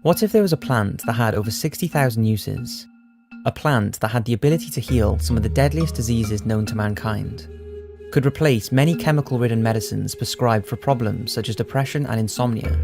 What if there was a plant that had over 60,000 uses? A plant that had the ability to heal some of the deadliest diseases known to mankind, could replace many chemical-ridden medicines prescribed for problems such as depression and insomnia.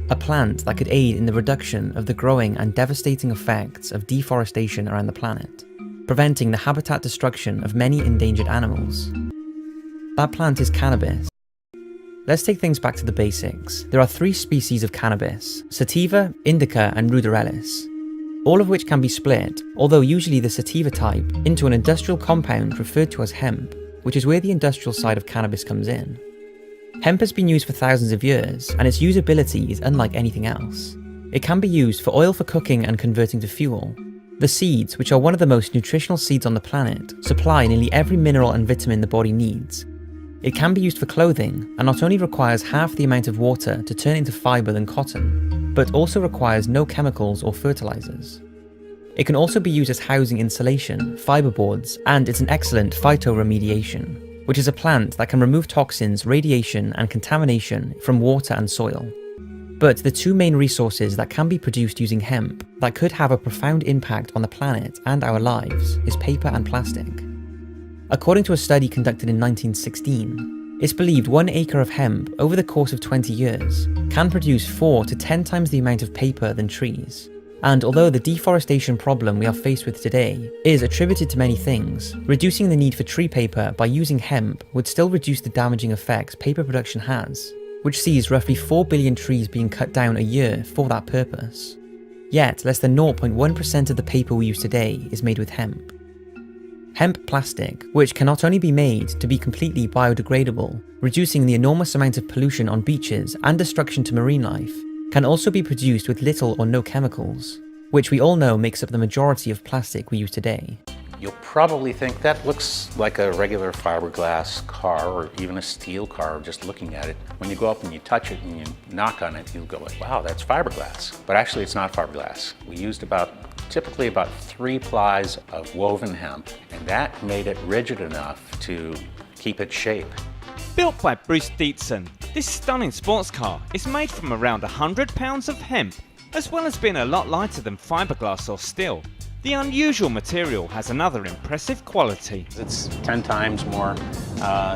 A plant that could aid in the reduction of the growing and devastating effects of deforestation around the planet, preventing the habitat destruction of many endangered animals. That plant is cannabis. Let's take things back to the basics. There are 3 species of cannabis: sativa, indica, and ruderellus, all of which can be split, although usually the sativa type, into an industrial compound referred to as hemp, which is where the industrial side of cannabis comes in. Hemp has been used for thousands of years, and its usability is unlike anything else. It can be used for oil for cooking and converting to fuel. The seeds, which are one of the most nutritional seeds on the planet, supply nearly every mineral and vitamin the body needs. It can be used for clothing, and not only requires half the amount of water to turn into fibre than cotton, but also requires no chemicals or fertilizers. It can also be used as housing insulation, fiberboards, and it's an excellent phytoremediation, which is a plant that can remove toxins, radiation, and contamination from water and soil. But the 2 main resources that can be produced using hemp that could have a profound impact on the planet and our lives is paper and plastic. According to a study conducted in 1916, it's believed 1 acre of hemp over the course of 20 years can produce 4 to 10 times the amount of paper than trees. And although the deforestation problem we are faced with today is attributed to many things, reducing the need for tree paper by using hemp would still reduce the damaging effects paper production has, which sees roughly 4 billion trees being cut down a year for that purpose. Yet, less than 0.1% of the paper we use today is made with hemp. Hemp plastic, which can not only be made to be completely biodegradable, reducing the enormous amount of pollution on beaches and destruction to marine life, can also be produced with little or no chemicals, which we all know makes up the majority of plastic we use today. You'll probably think that looks like a regular fiberglass car or even a steel car just looking at it. When you go up and you touch it and you knock on it, you'll go like, wow, that's fiberglass. But actually it's not fiberglass. We used typically about 3 plies of woven hemp, and that made it rigid enough to keep its shape. Built by Bruce Dietzen, this stunning sports car is made from around 100 pounds of hemp, as well as being a lot lighter than fiberglass or steel. The unusual material has another impressive quality. It's 10 times more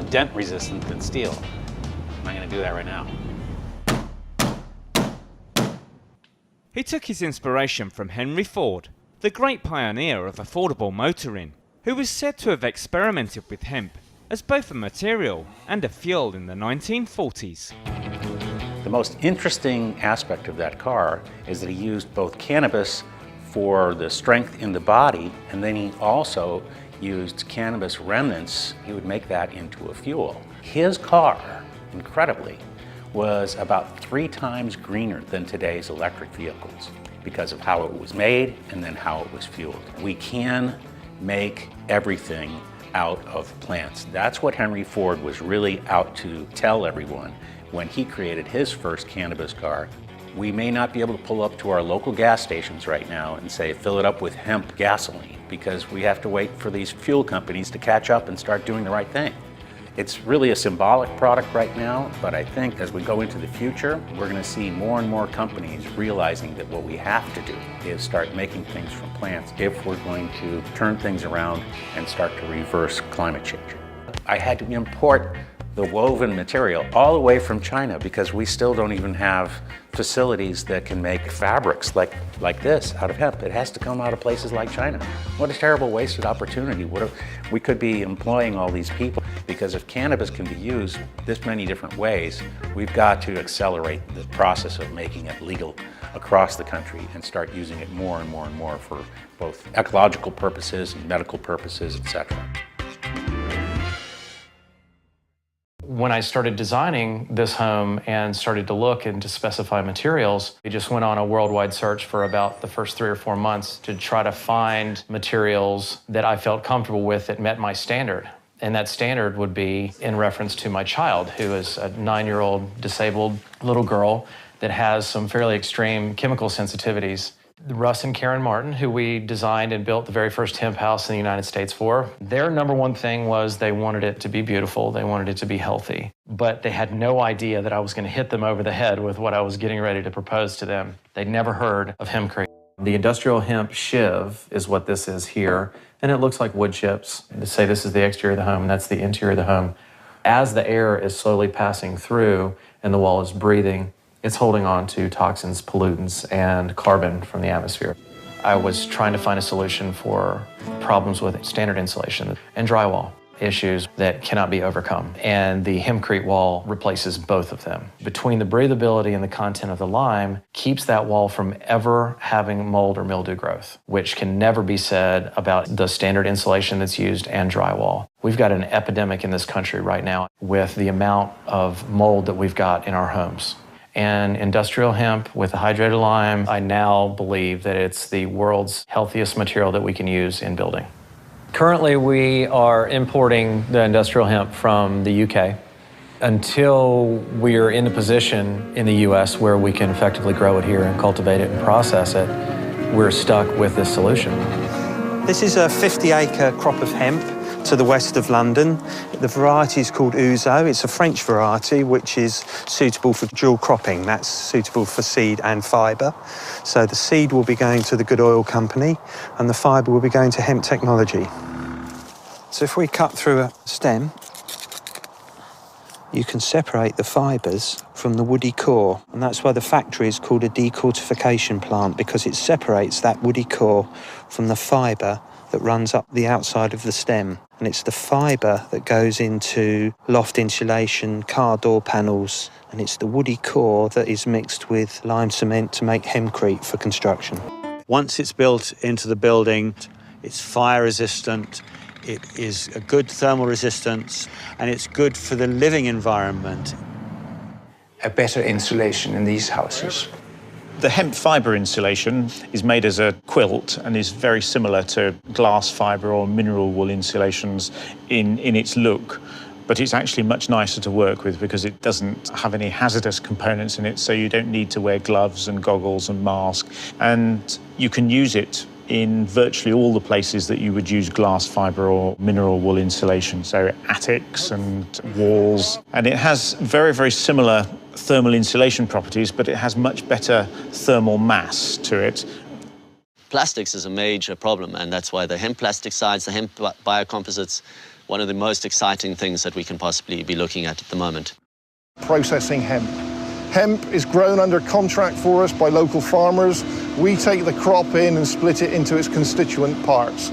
dent resistant than steel. I'm going to do that right now. He took his inspiration from Henry Ford, the great pioneer of affordable motoring, who was said to have experimented with hemp as both a material and a fuel in the 1940s. The most interesting aspect of that car is that he used both cannabis for the strength in the body, and then he also used cannabis remnants. He would make that into a fuel. His car, incredibly, was about 3 times greener than today's electric vehicles because of how it was made and then how it was fueled. We can make everything out of plants. That's what Henry Ford was really out to tell everyone when he created his first cannabis car. We may not be able to pull up to our local gas stations right now and say, fill it up with hemp gasoline, because we have to wait for these fuel companies to catch up and start doing the right thing. It's really a symbolic product right now, but I think as we go into the future, we're going to see more and more companies realizing that what we have to do is start making things from plants if we're going to turn things around and start to reverse climate change. I had to import the woven material all the way from China because we still don't even have facilities that can make fabrics like this out of hemp. It has to come out of places like China. What a terrible wasted opportunity. We could be employing all these people, because if cannabis can be used this many different ways, we've got to accelerate the process of making it legal across the country and start using it more and more and more for both ecological purposes and medical purposes, etc. When I started designing this home and started to look and to specify materials, we just went on a worldwide search for about the first 3 or 4 months to try to find materials that I felt comfortable with that met my standard. And that standard would be in reference to my child, who is a 9-year-old disabled little girl that has some fairly extreme chemical sensitivities. Russ and Karen Martin, who we designed and built the very first hemp house in the United States for, their number one thing was they wanted it to be beautiful, they wanted it to be healthy, but they had no idea that I was going to hit them over the head with what I was getting ready to propose to them. They'd never heard of hempcrete. The industrial hemp shiv is what this is here, and it looks like wood chips. To say this is the exterior of the home, and that's the interior of the home. As the air is slowly passing through and the wall is breathing, it's holding on to toxins, pollutants, and carbon from the atmosphere. I was trying to find a solution for problems with standard insulation and drywall issues that cannot be overcome. And the hempcrete wall replaces both of them. Between the breathability and the content of the lime keeps that wall from ever having mold or mildew growth, which can never be said about the standard insulation that's used and drywall. We've got an epidemic in this country right now with the amount of mold that we've got in our homes. And industrial hemp with the hydrated lime, I now believe that it's the world's healthiest material that we can use in building. Currently, we are importing the industrial hemp from the UK. Until we're in a position in the US where we can effectively grow it here and cultivate it and process it, we're stuck with this solution. This is a 50-acre crop of hemp to the west of London. The variety is called Ouzo. It's a French variety which is suitable for dual cropping. That's suitable for seed and fibre. So the seed will be going to the Good Oil Company and the fibre will be going to Hemp Technology. So if we cut through a stem, you can separate the fibres from the woody core, and that's why the factory is called a decortification plant, because it separates that woody core from the fibre that runs up the outside of the stem. And it's the fibre that goes into loft insulation, car door panels, and it's the woody core that is mixed with lime cement to make hempcrete for construction. Once it's built into the building, it's fire resistant, it is a good thermal resistance, and it's good for the living environment. A better insulation in these houses. The hemp fibre insulation is made as a quilt and is very similar to glass fibre or mineral wool insulations in its look, but it's actually much nicer to work with because it doesn't have any hazardous components in it, so you don't need to wear gloves and goggles and mask, and you can use it in virtually all the places that you would use glass fibre or mineral wool insulation, so attics and walls. And it has very, very similar thermal insulation properties, but it has much better thermal mass to it. Plastics is a major problem, and that's why the hemp plasticides, the hemp biocomposites, one of the most exciting things that we can possibly be looking at the moment. Processing hemp. Hemp is grown under contract for us by local farmers. We take the crop in and split it into its constituent parts.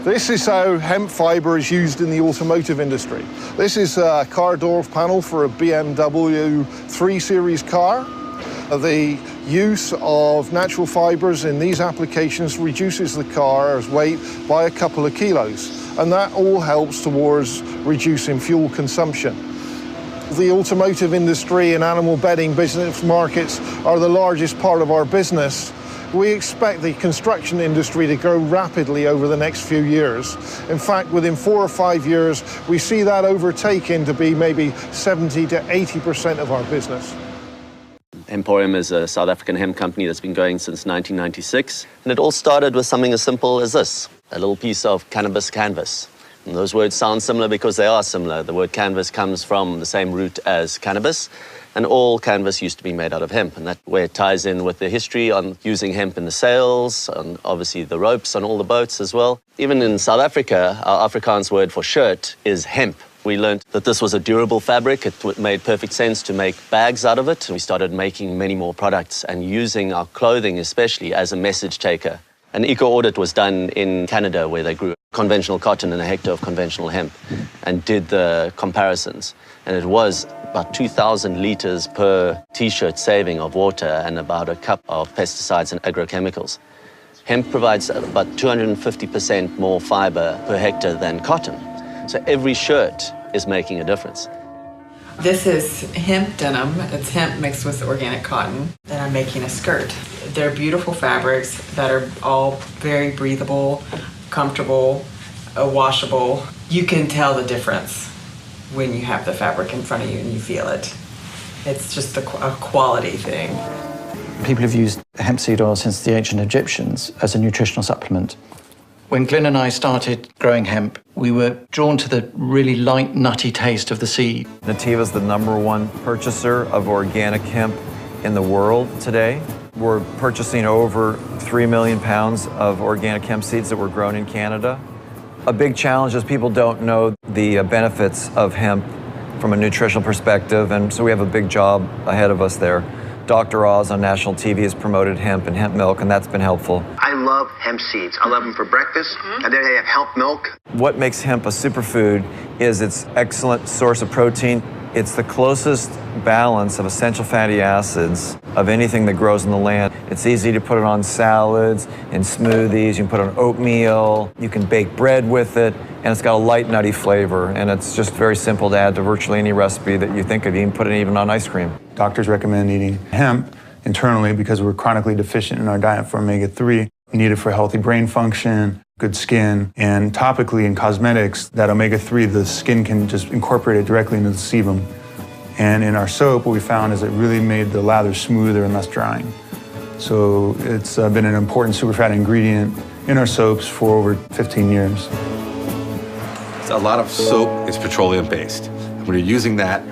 This is how hemp fibre is used in the automotive industry. This is a car door panel for a BMW 3 Series car. The use of natural fibres in these applications reduces the car's weight by a couple of kilos, and that all helps towards reducing fuel consumption. The automotive industry and animal bedding business markets are the largest part of our business. We expect the construction industry to grow rapidly over the next few years. In fact, within 4 or 5 years, we see that overtaking to be maybe 70 to 80% of our business. Emporium is a South African hemp company that's been going since 1996. And it all started with something as simple as this, a little piece of cannabis canvas. And those words sound similar because they are similar. The word canvas comes from the same root as cannabis, and all canvas used to be made out of hemp. And that way it ties in with the history on using hemp in the sails, and obviously the ropes on all the boats as well. Even in South Africa, our Afrikaans word for shirt is hemp. We learned that this was a durable fabric. It made perfect sense to make bags out of it. We started making many more products and using our clothing especially as a message taker. An eco-audit was done in Canada where they grew conventional cotton and a hectare of conventional hemp and did the comparisons. And it was about 2,000 litres per T-shirt saving of water and about a cup of pesticides and agrochemicals. Hemp provides about 250% more fibre per hectare than cotton. So every shirt is making a difference. This is hemp denim. It's hemp mixed with organic cotton. Then I'm making a skirt. They're beautiful fabrics that are all very breathable, comfortable, washable. You can tell the difference when you have the fabric in front of you and you feel it. It's just a quality thing. People have used hemp seed oil since the ancient Egyptians as a nutritional supplement. When Glyn and I started growing hemp, we were drawn to the really light, nutty taste of the seed. Nativa's the #1 purchaser of organic hemp in the world today. We're purchasing over 3 million pounds of organic hemp seeds that were grown in Canada. A big challenge is people don't know the benefits of hemp from a nutritional perspective, and so we have a big job ahead of us there. Dr. Oz on national TV has promoted hemp and hemp milk, and that's been helpful. I love hemp seeds. I love them for breakfast, and then they have hemp milk. What makes hemp a superfood is its excellent source of protein. It's the closest balance of essential fatty acids of anything that grows in the land. It's easy to put it on salads, in smoothies, you can put it on oatmeal, you can bake bread with it, and it's got a light, nutty flavor, and it's just very simple to add to virtually any recipe that you think of. You can put it even on ice cream. Doctors recommend eating hemp internally because we're chronically deficient in our diet for omega-3. We need it for healthy brain function, good skin, and topically in cosmetics, that omega-3, the skin can just incorporate it directly into the sebum. And in our soap, what we found is it really made the lather smoother and less drying. So it's been an important superfat ingredient in our soaps for over 15 years. A lot of soap is petroleum-based. When you're using that,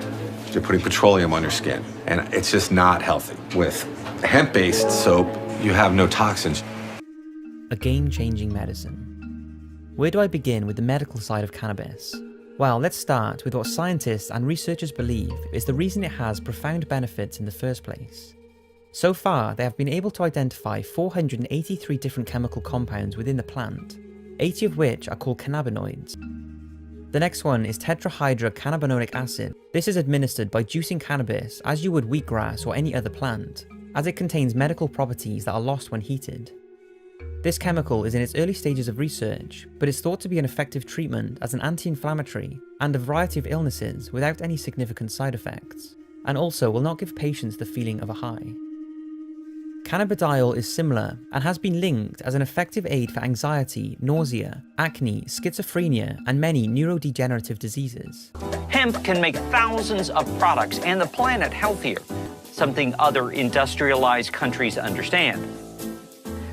you're putting petroleum on your skin, and it's just not healthy. With hemp-based soap, you have no toxins. A game-changing medicine. Where do I begin with the medical side of cannabis? Well, let's start with what scientists and researchers believe is the reason it has profound benefits in the first place. So far, they have been able to identify 483 different chemical compounds within the plant, 80 of which are called cannabinoids. The next one is tetrahydrocannabinolic acid. This is administered by juicing cannabis as you would wheatgrass or any other plant, as it contains medical properties that are lost when heated. This chemical is in its early stages of research, but is thought to be an effective treatment as an anti-inflammatory and a variety of illnesses without any significant side effects, and also will not give patients the feeling of a high. Cannabidiol is similar and has been linked as an effective aid for anxiety, nausea, acne, schizophrenia, and many neurodegenerative diseases. Hemp can make thousands of products and the planet healthier, something other industrialized countries understand.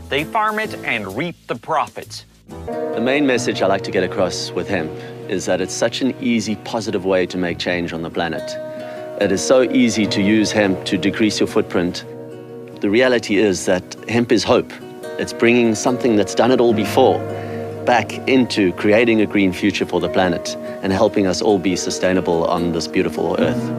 They farm it and reap the profits. The main message I like to get across with hemp is that it's such an easy, positive way to make change on the planet. It is so easy to use hemp to decrease your footprint. The reality is that hemp is hope. It's bringing something that's done it all before back into creating a green future for the planet and helping us all be sustainable on this beautiful earth.